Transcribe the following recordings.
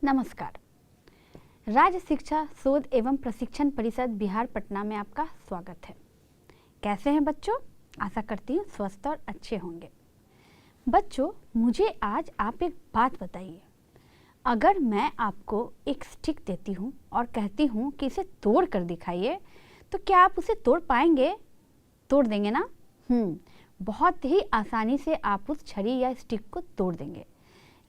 नमस्कार। राज्य शिक्षा शोध एवं प्रशिक्षण परिषद बिहार पटना में आपका स्वागत है। कैसे हैं बच्चों? आशा करती हूँ स्वस्थ और अच्छे होंगे। बच्चों, मुझे आज आप एक बात बताइए। अगर मैं आपको एक स्टिक देती हूँ और कहती हूँ कि इसे तोड़ कर दिखाइए, तो क्या आप उसे तोड़ पाएंगे? तोड़ देंगे ना? बहुत ही आसानी से आप उस छड़ी या स्टिक को तोड़ देंगे।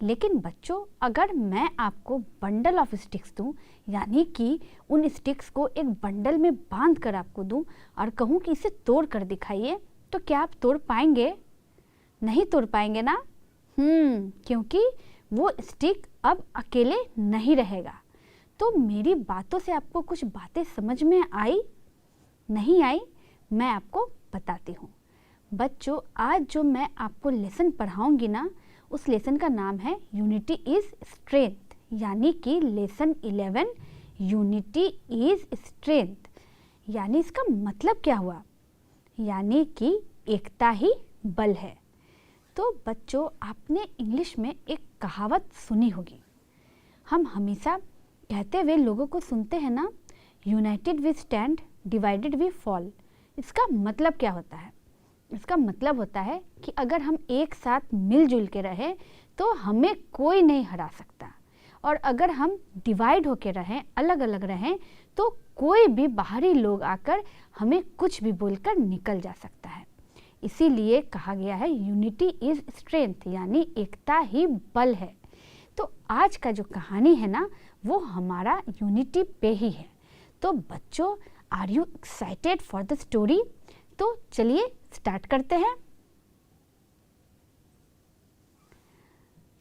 लेकिन बच्चों, अगर मैं आपको बंडल ऑफ स्टिक्स दूं, यानी कि उन स्टिक्स को एक बंडल में बांध कर आपको दूं और कहूं कि इसे तोड़ कर दिखाइए, तो क्या आप तोड़ पाएंगे? नहीं तोड़ पाएंगे ना? क्योंकि वो स्टिक अब अकेले नहीं रहेगा। तो मेरी बातों से आपको कुछ बातें समझ में आई? नहीं आई? मैं आपको बताती हूँ। बच्चों, आज जो मैं आपको लेसन पढ़ाऊंगी ना, उस लेसन का नाम है यूनिटी इज स्ट्रेंथ, यानी कि लेसन 11 यूनिटी इज स्ट्रेंथ। यानी इसका मतलब क्या हुआ? यानी कि एकता ही बल है। तो बच्चों, आपने इंग्लिश में एक कहावत सुनी होगी। हम हमेशा कहते हुए लोगों को सुनते हैं ना, united we stand, divided we fall. इसका मतलब क्या होता है? इसका मतलब होता है कि अगर हम एक साथ मिलजुल के रहें तो हमें कोई नहीं हरा सकता, और अगर हम डिवाइड होके रहें, अलग अलग रहें, तो कोई भी बाहरी लोग आकर हमें कुछ भी बोलकर निकल जा सकता है। इसीलिए कहा गया है यूनिटी इज स्ट्रेंथ, यानी एकता ही बल है। तो आज का जो कहानी है ना, वो हमारा यूनिटी पे ही है। तो बच्चों, are you excited for the story? तो चलिए स्टार्ट करते हैं।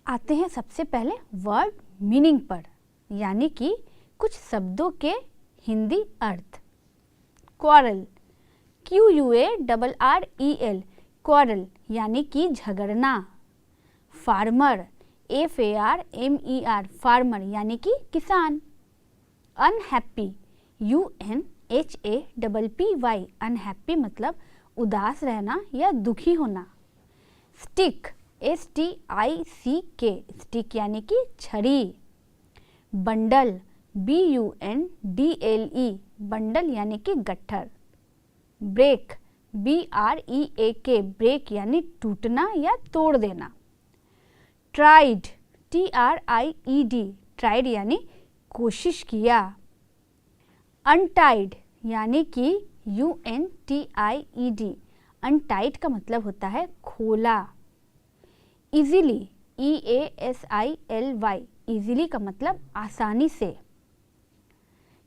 आते हैं सबसे पहले वर्ड मीनिंग पर, यानी कि कुछ शब्दों के हिंदी अर्थ। क्वारल, QUARREL, क्वारल यानी कि झगड़ना। फार्मर, FARMER, फार्मर यानी कि किसान। अनहैप्पी, UNHAPPY, अनहैप्पी मतलब उदास रहना या दुखी होना। स्टिक, STICK, स्टिक यानी कि छड़ी। बंडल, BUNDLE, बंडल यानी कि गट्ठर। ब्रेक, BREAK, ब्रेक यानी टूटना या तोड़ देना। ट्राइड, TRIED, ट्राइड यानी कोशिश किया। अनटाइड यानी कि UNTIED, अनटाइड का मतलब होता है खोला। इजीली, EASILY, इजीली का मतलब आसानी से।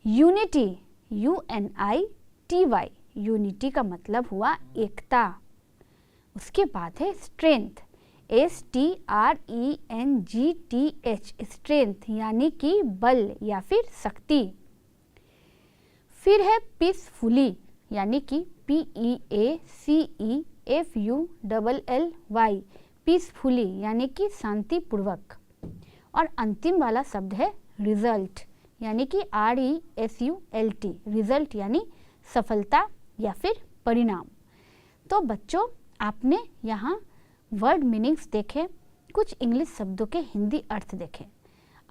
यूनिटी, UNITY, यूनिटी का मतलब हुआ एकता। उसके बाद है स्ट्रेंथ, STRENGTH, स्ट्रेंथ यानी कि बल या फिर शक्ति। फिर है पीसफुली, यानी कि PEACEFULLY, पीसफुली यानी कि शांतिपूर्वक। और अंतिम वाला शब्द है रिजल्ट, यानी कि RESULT, रिजल्ट यानी सफलता या फिर परिणाम। तो बच्चों, आपने यहाँ वर्ड मीनिंग्स देखे, कुछ इंग्लिश शब्दों के हिंदी अर्थ देखे।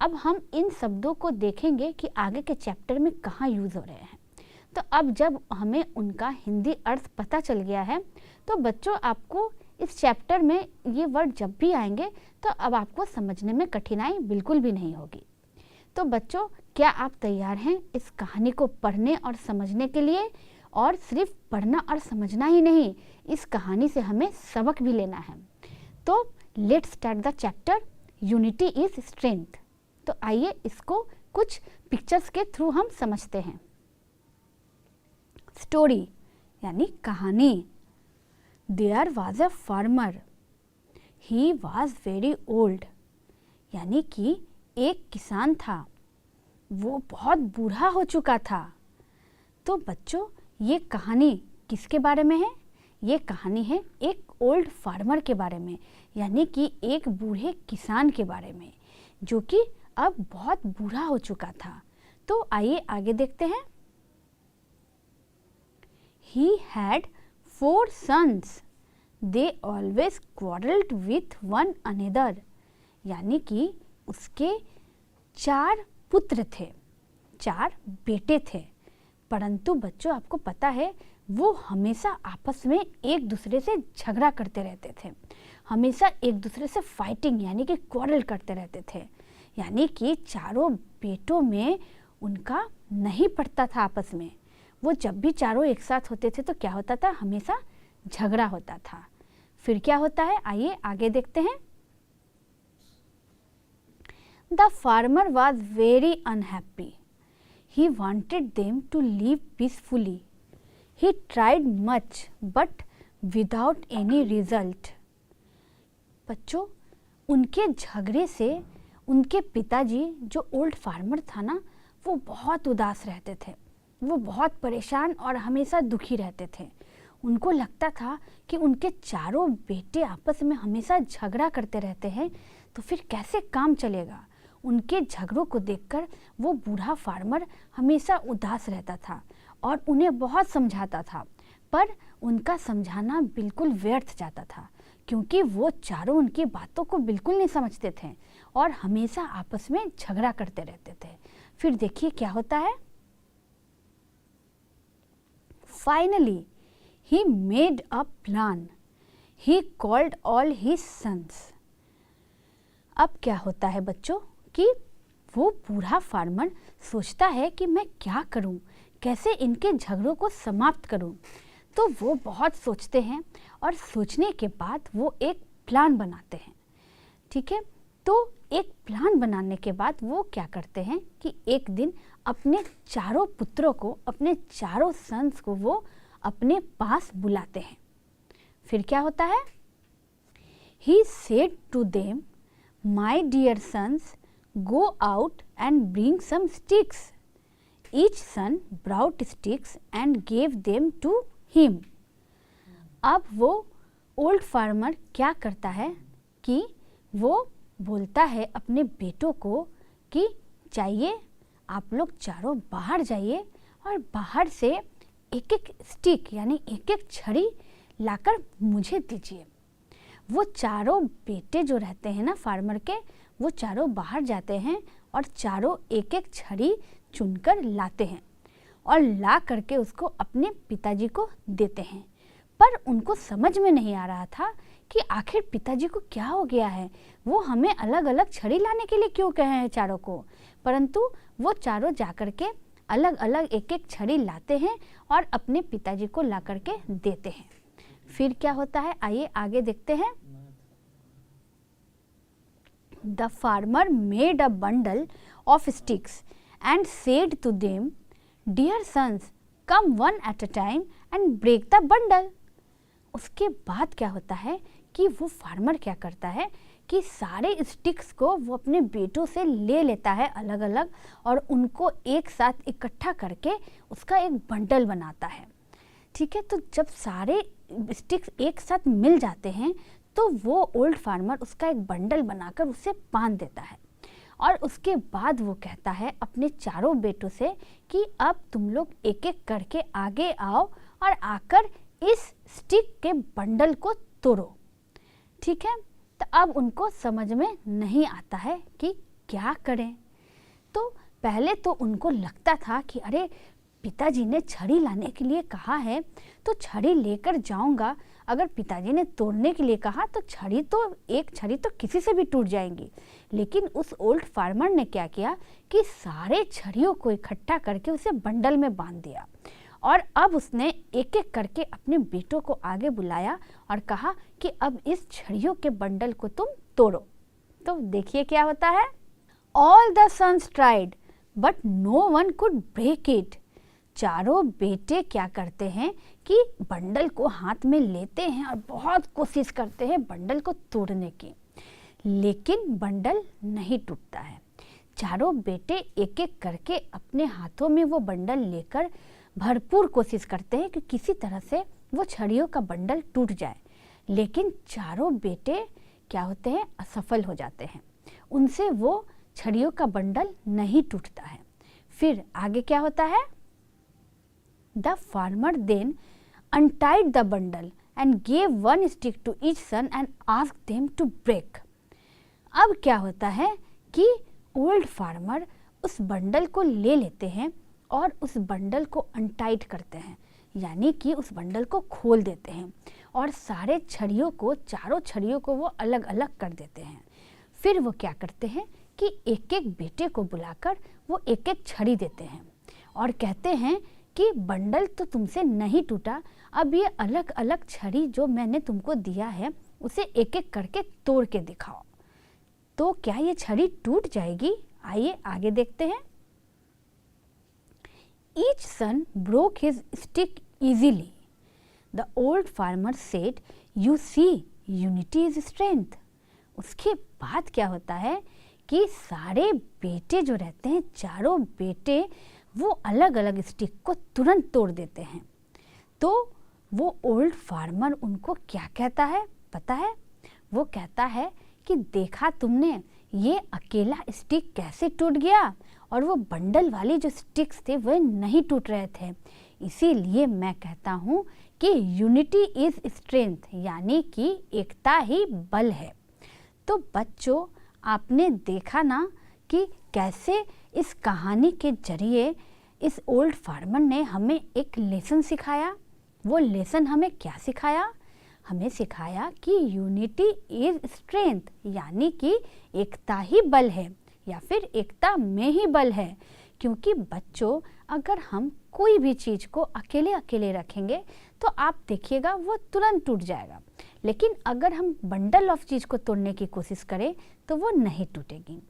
अब हम इन शब्दों को देखेंगे कि आगे के चैप्टर में कहाँ यूज़ हो रहे हैं। तो अब जब हमें उनका हिंदी अर्थ पता चल गया है, तो बच्चों आपको इस चैप्टर में ये वर्ड जब भी आएंगे तो अब आपको समझने में कठिनाई बिल्कुल भी नहीं होगी। तो बच्चों, क्या आप तैयार हैं इस कहानी को पढ़ने और समझने के लिए? और सिर्फ पढ़ना और समझना ही नहीं, इस कहानी से हमें सबक भी लेना है। तो let's start the chapter unity is strength. तो आइए इसको कुछ पिक्चर्स के थ्रू हम समझते हैं। स्टोरी यानी कहानी। There was a farmer, he was very old, यानी कि एक किसान था, वो बहुत बूढ़ा हो चुका था। तो बच्चों, ये कहानी किसके बारे में है? ये कहानी है एक ओल्ड फार्मर के बारे में, यानी कि एक बूढ़े किसान के बारे में, जो कि अब बहुत बूढ़ा हो चुका था। तो आइए आगे देखते हैं। He had 4 sons. They always quarreled with one another. यानी कि उसके 4 पुत्र थे, 4 बेटे थे, परंतु बच्चों आपको पता है वो हमेशा आपस में एक दूसरे से झगड़ा करते रहते थे, हमेशा एक दूसरे से फाइटिंग यानी कि क्वारल करते रहते थे। यानी कि चारों बेटों में उनका नहीं पड़ता था आपस में। वो जब भी चारों एक साथ होते थे तो क्या होता था, हमेशा झगड़ा होता था। फिर क्या होता है, आइए आगे देखते हैं। The farmer was very unhappy, he wanted them to live peacefully, he tried much but without any result. बच्चों उनके झगड़े से उनके पिताजी जो ओल्ड फार्मर था ना, वो बहुत उदास रहते थे, वो बहुत परेशान और हमेशा दुखी रहते थे। उनको लगता था कि उनके चारों बेटे आपस में हमेशा झगड़ा करते रहते हैं, तो फिर कैसे काम चलेगा। उनके झगड़ों को देखकर वो बूढ़ा फार्मर हमेशा उदास रहता था और उन्हें बहुत समझाता था, पर उनका समझाना बिल्कुल व्यर्थ जाता था, क्योंकि वो चारों उनकी बातों को बिल्कुल नहीं समझते थे और हमेशा आपस में झगड़ा करते रहते थे। फिर देखिए क्या होता है। Finally he made a plan, he called all his sons. अब क्या होता है बच्चों कि वो बूढ़ा फार्मर सोचता है कि मैं क्या करूं, कैसे इनके झगड़ों को समाप्त करूं। तो वो बहुत सोचते हैं और सोचने के बाद वो एक प्लान बनाते हैं। ठीक है, तो एक प्लान बनाने के बाद वो क्या करते हैं कि एक दिन अपने चारों पुत्रों को, अपने चारों सन्स को वो अपने पास बुलाते हैं। फिर क्या होता है, he said to them, my dear sons, go out and bring some sticks. Each son brought sticks and gave them to him. अब वो ओल्ड फार्मर क्या करता है कि वो बोलता है अपने बेटों को कि चाहिए आप लोग चारों बाहर जाइए और बाहर से एक एक स्टिक यानी एक एक छड़ी लाकर मुझे दीजिए। वो चारों बेटे जो रहते हैं ना फार्मर के, वो चारों बाहर जाते हैं और चारों एक एक छड़ी चुनकर लाते हैं और ला करके उसको अपने पिताजी को देते हैं। पर उनको समझ में नहीं आ रहा था कि आखिर पिताजी को क्या हो गया है, वो हमें अलग अलग छड़ी लाने के लिए क्यों कहे हैं चारों को। परंतु वो चारों जाकर के अलग अलग एक एक छड़ी लाते हैं और अपने पिताजी को ला करके देते हैं। फिर क्या होता है, आइए आगे देखते हैं। The farmer made a bundle of sticks and said to them, dear sons, come one at a time and break the bundle. उसके बाद क्या होता है कि वो फार्मर क्या करता है कि सारे स्टिक्स को वो अपने बेटों से ले लेता है अलग अलग और उनको एक साथ इकट्ठा करके उसका एक बंडल बनाता है। ठीक है, तो जब सारे स्टिक्स एक साथ मिल जाते हैं तो वो ओल्ड फार्मर उसका एक बंडल बनाकर उसे बांध देता है और उसके बाद वो कहता है अपने चारों बेटों से कि अब तुम लोग एक एक करके आगे आओ और आकर इस स्टिक के बंडल को तोड़ो। ठीक है, तो अब उनको समझ में नहीं आता है कि क्या करें। तो पहले तो उनको लगता था कि अरे पिताजी ने छड़ी लाने के लिए कहा है तो छड़ी लेकर जाऊंगा, अगर पिताजी ने तोड़ने के लिए कहा तो एक छड़ी तो किसी से भी टूट जाएंगी। लेकिन उस ओल्ड फार्मर ने क्या किया कि सारे छड़ियों को इकट्ठा करके उसे बंडल में बांध दिया और अब उसने एक एक करके अपने बेटों को आगे बुलाया और कहा कि अब इस छड़ियों के बंडल को तुम तोड़ो। तो देखिए क्या होता है, all the sons tried but no one could break it. चारों बेटे क्या करते हैं कि बंडल को हाथ में लेते हैं और बहुत कोशिश करते हैं बंडल को तोड़ने की, लेकिन बंडल नहीं टूटता है। चारों बेटे एक एक करके अपने हाथों में वो बंडल लेकर भरपूर कोशिश करते हैं कि किसी तरह से वो छड़ियों का बंडल टूट जाए, लेकिन चारों बेटे क्या होते हैं, असफल हो जाते हैं। उनसे वो छड़ियों का बंडल नहीं टूटता है। फिर आगे क्या होता है, the farmer then untied the bundle and gave one stick to each son and asked them to break। अब क्या होता है कि ओल्ड फार्मर उस बंडल को ले लेते हैं और उस बंडल को अनटाइट करते हैं, यानी कि उस बंडल को खोल देते हैं और सारे छड़ियों को, चारों छड़ियों को वो अलग अलग कर देते हैं। फिर वो क्या करते हैं कि एक एक बेटे को बुलाकर वो एक एक छड़ी देते हैं और कहते हैं कि बंडल तो तुमसे नहीं टूटा, अब ये अलग अलग छड़ी जो मैंने तुमको दिया है उसे एक एक करके तोड़ के दिखाओ। तो क्या ये छड़ी टूट जाएगी? आइए आगे देखते हैं। Each son broke his stick easily. The old farmer said, "You see, unity is strength." उसके बाद क्या होता है कि सारे बेटे जो रहते हैं, चारों बेटे, वो अलग अलग स्टिक को तुरंत तोड़ देते हैं। तो वो ओल्ड फार्मर उनको क्या कहता है पता है? वो कहता है कि देखा तुमने, ये अकेला स्टिक कैसे टूट गया और वो बंडल वाली जो स्टिक्स थे वह नहीं टूट रहे थे। इसीलिए मैं कहता हूँ कि यूनिटी इज स्ट्रेंथ, यानी कि एकता ही बल है। तो बच्चों, आपने देखा ना कि कैसे इस कहानी के जरिए इस ओल्ड फार्मर ने हमें एक लेसन सिखाया। वो लेसन हमें क्या सिखाया? हमें सिखाया कि यूनिटी इज स्ट्रेंथ, यानी कि एकता ही बल है या फिर एकता में ही बल है। क्योंकि बच्चों, अगर हम कोई भी चीज़ को अकेले अकेले रखेंगे तो आप देखिएगा वो तुरंत टूट जाएगा, लेकिन अगर हम बंडल ऑफ चीज़ को तोड़ने की कोशिश करें तो वो नहीं टूटेगी।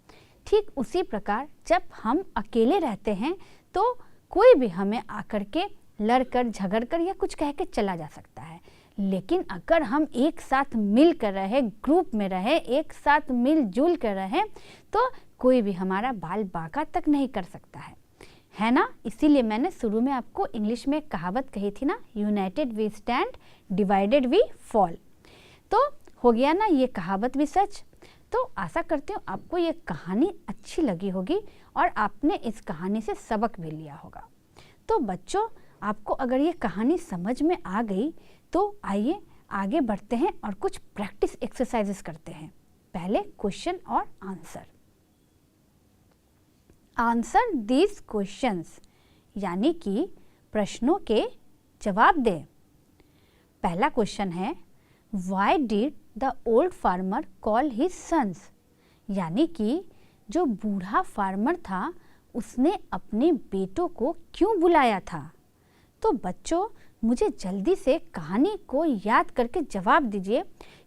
ठीक उसी प्रकार जब हम अकेले रहते हैं तो कोई भी हमें आकर के लड़कर झगड़कर या कुछ कह के चला जा सकता है, लेकिन अगर हम एक साथ मिल कर रहे, ग्रुप में रहे, एक साथ मिलजुल कर रहे, तो कोई भी हमारा बाल बांका तक नहीं कर सकता है ना। इसीलिए मैंने शुरू में आपको इंग्लिश में एक कहावत कही थी ना, united we stand, divided we fall. तो हो गया ना ये कहावत भी सच। तो आशा करती हूँ आपको ये कहानी अच्छी लगी होगी और आपने इस कहानी से सबक भी लिया होगा। तो बच्चों, आपको अगर ये कहानी समझ में आ गई तो आइए आगे बढ़ते हैं और कुछ प्रैक्टिस एक्सरसाइजेस करते हैं। पहले क्वेश्चन और आंसर। आंसर दीज क्वेश्चंस, यानी कि प्रश्नों के जवाब दें। पहला क्वेश्चन है, why did the old farmer call his sons, यानी कि जो बूढ़ा फार्मर था उसने अपने बेटों को क्यों बुलाया था। तो बच्चों, मुझे जल्दी से कहानी को याद करके जवाब दीजिए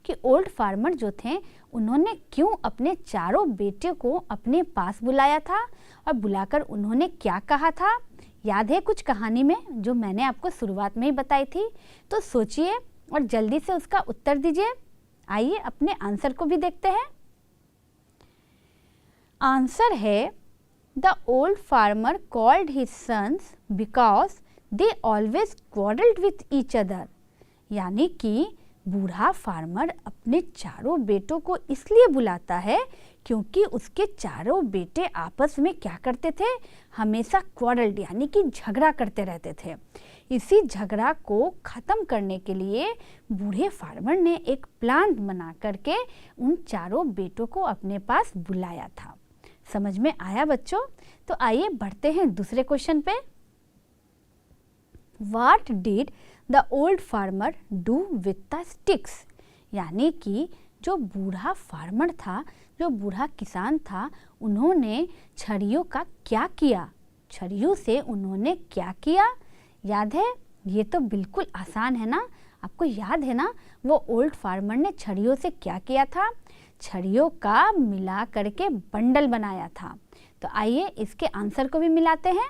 कि ओल्ड फार्मर जो थे उन्होंने क्यों अपने चारों बेटों को अपने पास बुलाया था और बुलाकर उन्होंने क्या कहा था। याद है कुछ कहानी में जो मैंने आपको शुरुआत में ही बताई थी? तो सोचिए और जल्दी से उसका उत्तर दीजिए। आइए अपने आंसर को भी देखते हैं। आंसर है, the old farmer called his sons because they always quarrelled with each other, यानी कि बूढ़ा फार्मर अपने चारों बेटों को इसलिए बुलाता है क्योंकि उसके चारों बेटे आपस में क्या करते थे? हमेशा क्वारल्ड, यानी कि झगड़ा करते रहते थे। इसी झगड़ा को ख़त्म करने के लिए बूढ़े फार्मर ने एक प्लान बना करके उन चारों बेटों को अपने पास बुलाया था। समझ में आया बच्चों? तो आइए बढ़ते हैं दूसरे क्वेश्चन पे। What did the old farmer do with the sticks, यानी कि जो बूढ़ा फार्मर था, जो बूढ़ा किसान था, उन्होंने छड़ियों का क्या किया? छड़ियों से उन्होंने क्या किया? याद है? ये तो बिल्कुल आसान है ना। आपको याद है ना वो ओल्ड फार्मर ने छड़ियों से क्या किया था? छड़ियों का मिला करके बंडल बनाया था। तो आइए इसके आंसर को भी मिलाते हैं।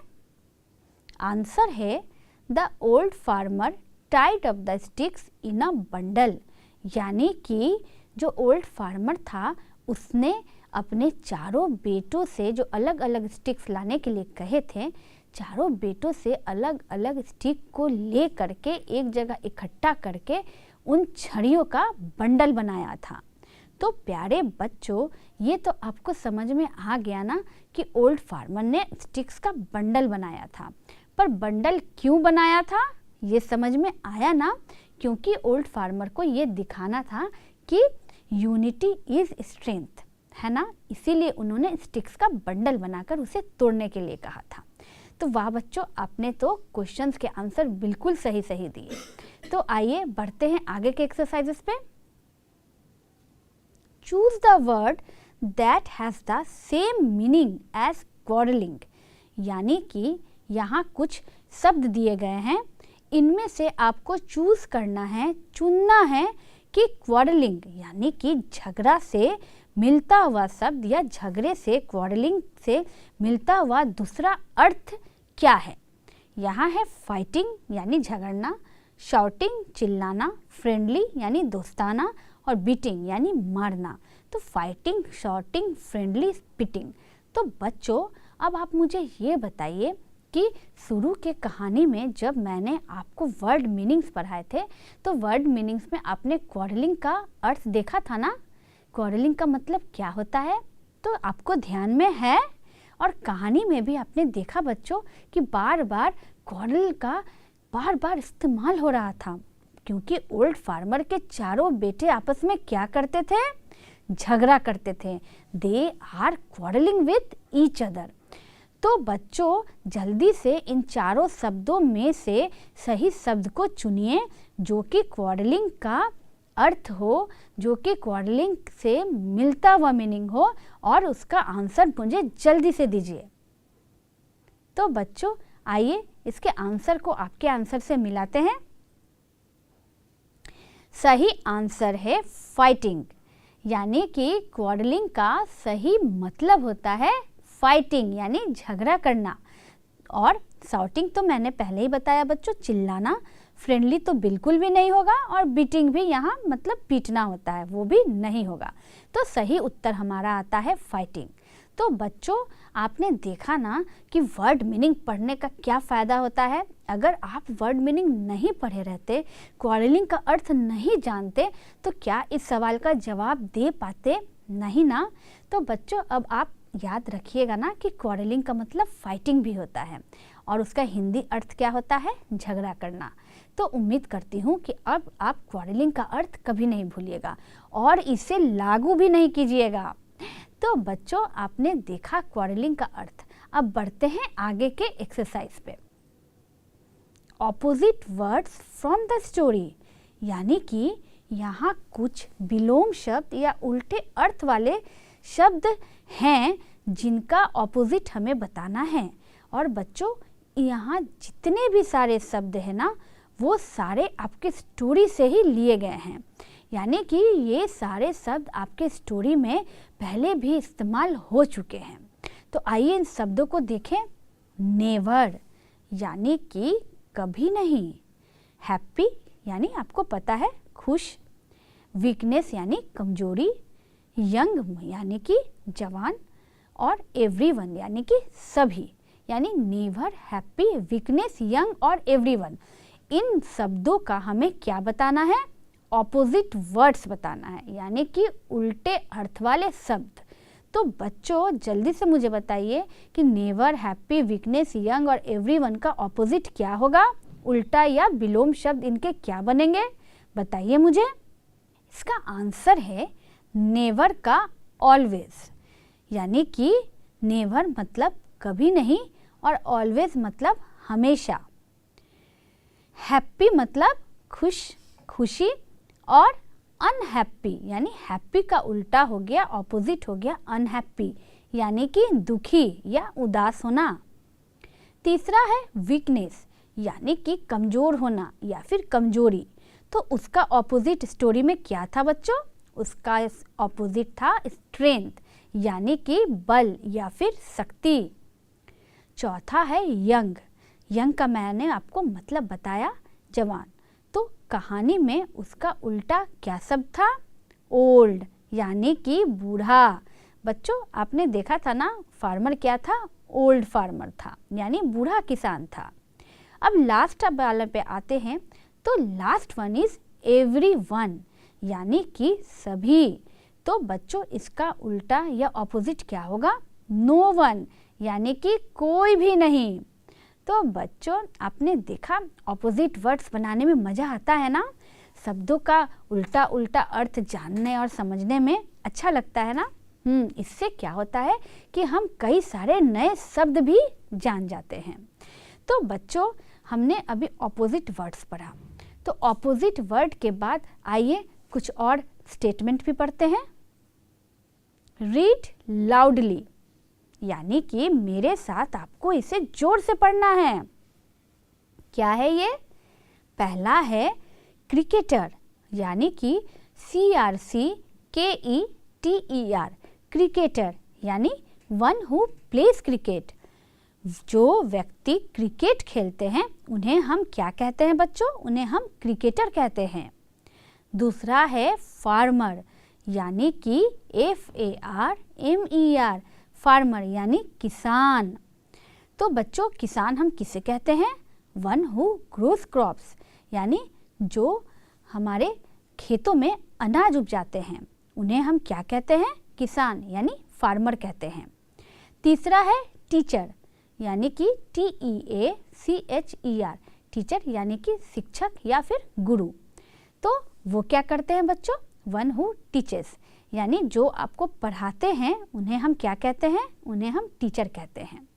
आंसर है, the old farmer tied up the sticks in a bundle, यानी कि जो ओल्ड फार्मर था उसने अपने चारों बेटों से जो अलग अलग स्टिक्स लाने के लिए कहे थे, चारों बेटों से अलग अलग स्टिक को ले करके एक जगह इकट्ठा करके उन छड़ियों का बंडल बनाया था। तो प्यारे बच्चों, ये तो आपको समझ में आ गया ना कि ओल्ड फार्मर ने स्टिक्स का बंडल बनाया था। पर बंडल क्यों बनाया था ये समझ में आया ना? क्योंकि ओल्ड फार्मर को ये दिखाना था कि यूनिटी इज स्ट्रेंथ, है ना, इसीलिए उन्होंने स्टिक्स का बंडल बनाकर उसे तोड़ने के लिए कहा था। तो वाह बच्चों, आपने तो क्वेश्चंस के आंसर बिल्कुल सही सही दिए। तो आइए बढ़ते हैं आगे के एक्सरसाइजेस पे। Choose the word that has the same meaning as quarrelling, यानी कि यहाँ कुछ शब्द दिए गए हैं, इनमें से आपको चूज करना है, चुनना है कि क्वारलिंग यानी कि झगड़ा से मिलता हुआ शब्द या झगड़े से, क्वारलिंग से मिलता हुआ दूसरा अर्थ क्या है। यहाँ है फाइटिंग यानी झगड़ना, शाउटिंग चिल्लाना, फ्रेंडली यानी दोस्ताना और बीटिंग यानी मारना। तो फाइटिंग, शाउटिंग, फ्रेंडली, स्पिटिंग। तो बच्चों अब आप मुझे ये बताइए कि शुरू के कहानी में जब मैंने आपको वर्ड मीनिंग्स पढ़ाए थे तो वर्ड मीनिंग्स में आपने क्वारलिंग का अर्थ देखा था ना, क्वारलिंग का मतलब क्या होता है, तो आपको ध्यान में है। और कहानी में भी आपने देखा बच्चों कि बार बार क्वारल का बार बार इस्तेमाल हो रहा था, क्योंकि ओल्ड फार्मर के चारों बेटे आपस में क्या करते थे, झगड़ा करते थे। They are quarrelling with each other. तो बच्चों जल्दी से इन चारों शब्दों में से सही शब्द को चुनिए जो कि क्वारलिंग का अर्थ हो, जो कि क्वारलिंग से मिलता हुआ मीनिंग हो, और उसका आंसर मुझे जल्दी से दीजिए। तो बच्चों आइए इसके आंसर को आपके आंसर से मिलाते हैं। सही आंसर है फाइटिंग, यानी कि क्वारलिंग का सही मतलब होता है फाइटिंग यानी झगड़ा करना। और शाउटिंग तो मैंने पहले ही बताया बच्चों, चिल्लाना। फ्रेंडली तो बिल्कुल भी नहीं होगा, और बीटिंग भी यहाँ मतलब पीटना होता है, वो भी नहीं होगा। तो सही उत्तर हमारा आता है फाइटिंग। तो बच्चों आपने देखा ना कि वर्ड मीनिंग पढ़ने का क्या फ़ायदा होता है। अगर आप वर्ड मीनिंग नहीं पढ़े रहते, क्वारलिंग का अर्थ नहीं जानते, तो क्या इस सवाल का जवाब दे पाते, नहीं ना। तो बच्चों अब आप याद रखिएगा ना कि क्वारलिंग का मतलब फाइटिंग भी होता है, और उसका हिंदी अर्थ क्या होता है, झगड़ा करना। तो उम्मीद करती हूँ कि अब आप क्वारलिंग का अर्थ कभी नहीं भूलिएगा और इसे लागू भी नहीं कीजिएगा। तो बच्चों आपने देखा क्वारलिंग का अर्थ। अब बढ़ते हैं आगे के एक्सरसाइज पे। Opposite words from the story, यानी कि यहाँ कुछ विलोम शब्द या उल्टे अर्थ वाले शब्द हैं जिनका ऑपोजिट हमें बताना है। और बच्चों यहाँ जितने भी सारे शब्द हैं ना, वो सारे आपके स्टोरी से ही लिए गए हैं, यानी कि ये सारे शब्द आपके स्टोरी में पहले भी इस्तेमाल हो चुके हैं। तो आइए इन शब्दों को देखें। नेवर यानी कि कभी नहीं, हैप्पी यानी आपको पता है खुश, वीकनेस यानी कमजोरी, यंग यानी कि जवान, और एवरीवन यानी कि सभी, यानी नेवर, हैप्पी, वीकनेस, यंग और एवरीवन। इन शब्दों का हमें क्या बताना है, ऑपोजिट वर्ड्स बताना है, यानी कि उल्टे अर्थ वाले शब्द। तो बच्चों जल्दी से मुझे बताइए कि नेवर, हैप्पी, वीकनेस, यंग और एवरीवन का ऑपोजिट क्या होगा, उल्टा या विलोम शब्द इनके क्या बनेंगे, बताइए मुझे। इसका आंसर है नेवर का ऑलवेज, यानी कि नेवर मतलब कभी नहीं और ऑलवेज मतलब हमेशा। हैप्पी मतलब खुश, खुशी, और अनहैप्पी यानी हैप्पी का उल्टा हो गया, ऑपोजिट हो गया अनहैप्पी, यानी कि दुखी या उदास होना। तीसरा है वीकनेस, यानी कि कमज़ोर होना या फिर कमजोरी। तो उसका ऑपोजिट स्टोरी में क्या था बच्चों, उसका ऑपोजिट था स्ट्रेंथ, यानी कि बल या फिर शक्ति। चौथा है यंग, यंग का मैंने आपको मतलब बताया, जवान। तो कहानी में उसका उल्टा क्या शब्द था, ओल्ड, यानी कि बूढ़ा। बच्चों आपने देखा था ना फार्मर क्या था, ओल्ड फार्मर था, यानी बूढ़ा किसान था। अब लास्ट वाले पे आते हैं। तो लास्ट वन इज एवरीवन, यानी कि सभी। तो बच्चों इसका उल्टा या ऑपोजिट क्या होगा, नो वन, यानी कि कोई भी नहीं। तो बच्चों आपने देखा ऑपोजिट वर्ड्स बनाने में मज़ा आता है ना, शब्दों का उल्टा उल्टा अर्थ जानने और समझने में अच्छा लगता है ना। इससे क्या होता है कि हम कई सारे नए शब्द भी जान जाते हैं। तो बच्चों, हमने अभी ऑपोजिट वर्ड्स पढ़ा, तो ऑपोजिट वर्ड के बाद आइए कुछ और स्टेटमेंट भी पढ़ते हैं। रीड लाउडली, यानी कि मेरे साथ आपको इसे जोर से पढ़ना है। क्या है ये? पहला है क्रिकेटर, यानी कि CRCKETER, क्रिकेटर यानी वन हु प्लेस क्रिकेट। जो व्यक्ति क्रिकेट खेलते हैं उन्हें हम क्या कहते हैं बच्चों? उन्हें हम क्रिकेटर कहते हैं। दूसरा है फार्मर, यानी कि FARMER, फार्मर यानी किसान। तो बच्चों, किसान हम किसे कहते हैं? वन हु ग्रोस क्रॉप्स, यानी जो हमारे खेतों में अनाज उपजाते हैं उन्हें हम क्या कहते हैं? किसान यानी फार्मर कहते हैं। तीसरा है टीचर, यानी कि TEACHER, टीचर यानी कि शिक्षक या फिर गुरु। तो वो क्या करते हैं बच्चों? वन हु टीचर्स, यानी जो आपको पढ़ाते हैं उन्हें हम क्या कहते हैं? उन्हें हम टीचर कहते हैं।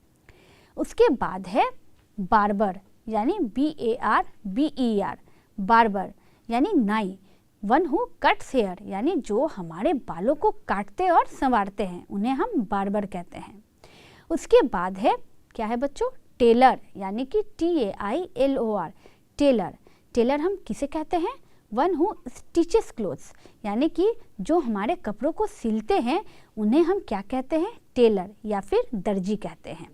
उसके बाद है बार्बर, यानी BARBER, बार्बर यानी नाई। वन हु कट्स हेयर, यानी जो हमारे बालों को काटते और संवारते हैं उन्हें हम बार्बर कहते हैं। उसके बाद है क्या है बच्चों? टेलर, यानी कि TAILOR, टेलर। टेलर हम किसे कहते हैं? वन हु स्टिचेस क्लोथ्स, यानी कि जो हमारे कपड़ों को सिलते हैं उन्हें हम क्या कहते हैं? टेलर या फिर दर्जी कहते हैं।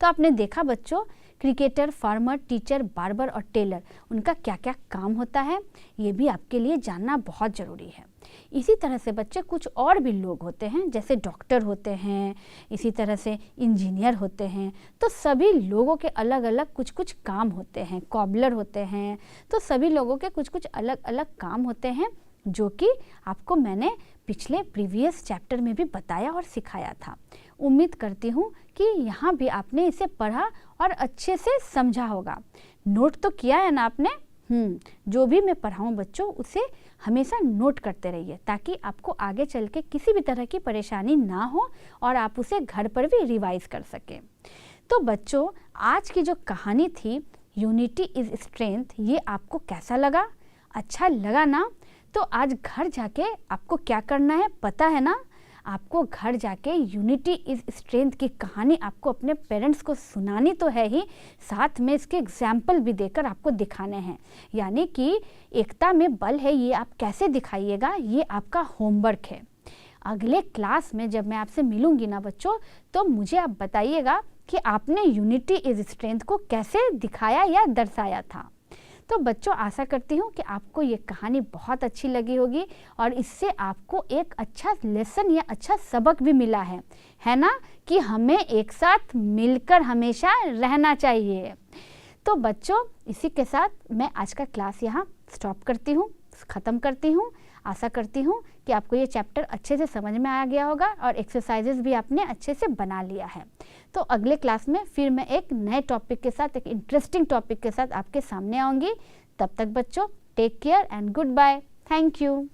तो आपने देखा बच्चों, क्रिकेटर, फार्मर, टीचर, बार्बर और टेलर, उनका क्या क्या काम होता है, ये भी आपके लिए जानना बहुत ज़रूरी है। इसी तरह से बच्चे कुछ और भी लोग होते हैं, जैसे डॉक्टर होते हैं, इसी तरह से इंजीनियर होते हैं। तो सभी लोगों के अलग अलग कुछ कुछ काम होते हैं। कॉबलर होते हैं। तो सभी लोगों के कुछ कुछ अलग अलग काम होते हैं, जो कि आपको मैंने पिछले प्रीवियस चैप्टर में भी बताया और सिखाया था। उम्मीद करती हूँ कि यहाँ भी आपने इसे पढ़ा और अच्छे से समझा होगा। नोट तो किया है ना आपने? जो भी मैं पढ़ाऊँ बच्चों उसे हमेशा नोट करते रहिए, ताकि आपको आगे चल के किसी भी तरह की परेशानी ना हो और आप उसे घर पर भी रिवाइज कर सकें। तो बच्चों, आज की जो कहानी थी यूनिटी इज़ स्ट्रेंथ, ये आपको कैसा लगा? अच्छा लगा ना? तो आज घर जाके आपको क्या करना है पता है ना? आपको घर जाके यूनिटी इज़ स्ट्रेंथ की कहानी आपको अपने पेरेंट्स को सुनानी तो है ही, साथ में इसके एग्जाम्पल भी देकर आपको दिखाने हैं। यानी कि एकता में बल है, ये आप कैसे दिखाइएगा, ये आपका होमवर्क है। अगले क्लास में जब मैं आपसे मिलूंगी ना बच्चों, तो मुझे आप बताइएगा कि आपने यूनिटी इज़ स्ट्रेंथ को कैसे दिखाया या दर्शाया था। तो बच्चों, आशा करती हूँ कि आपको ये कहानी बहुत अच्छी लगी होगी और इससे आपको एक अच्छा लेसन या अच्छा सबक भी मिला है ना, कि हमें एक साथ मिलकर हमेशा रहना चाहिए। तो बच्चों, इसी के साथ मैं आज का क्लास यहाँ स्टॉप करती हूँ, ख़त्म करती हूँ। आशा करती हूँ कि आपको ये चैप्टर अच्छे से समझ में आ गया होगा और एक्सरसाइजेस भी आपने अच्छे से बना लिया है। तो अगले क्लास में फिर मैं एक नए टॉपिक के साथ, एक इंटरेस्टिंग टॉपिक के साथ आपके सामने आऊँगी। तब तक बच्चों, take care and good bye. Thank you.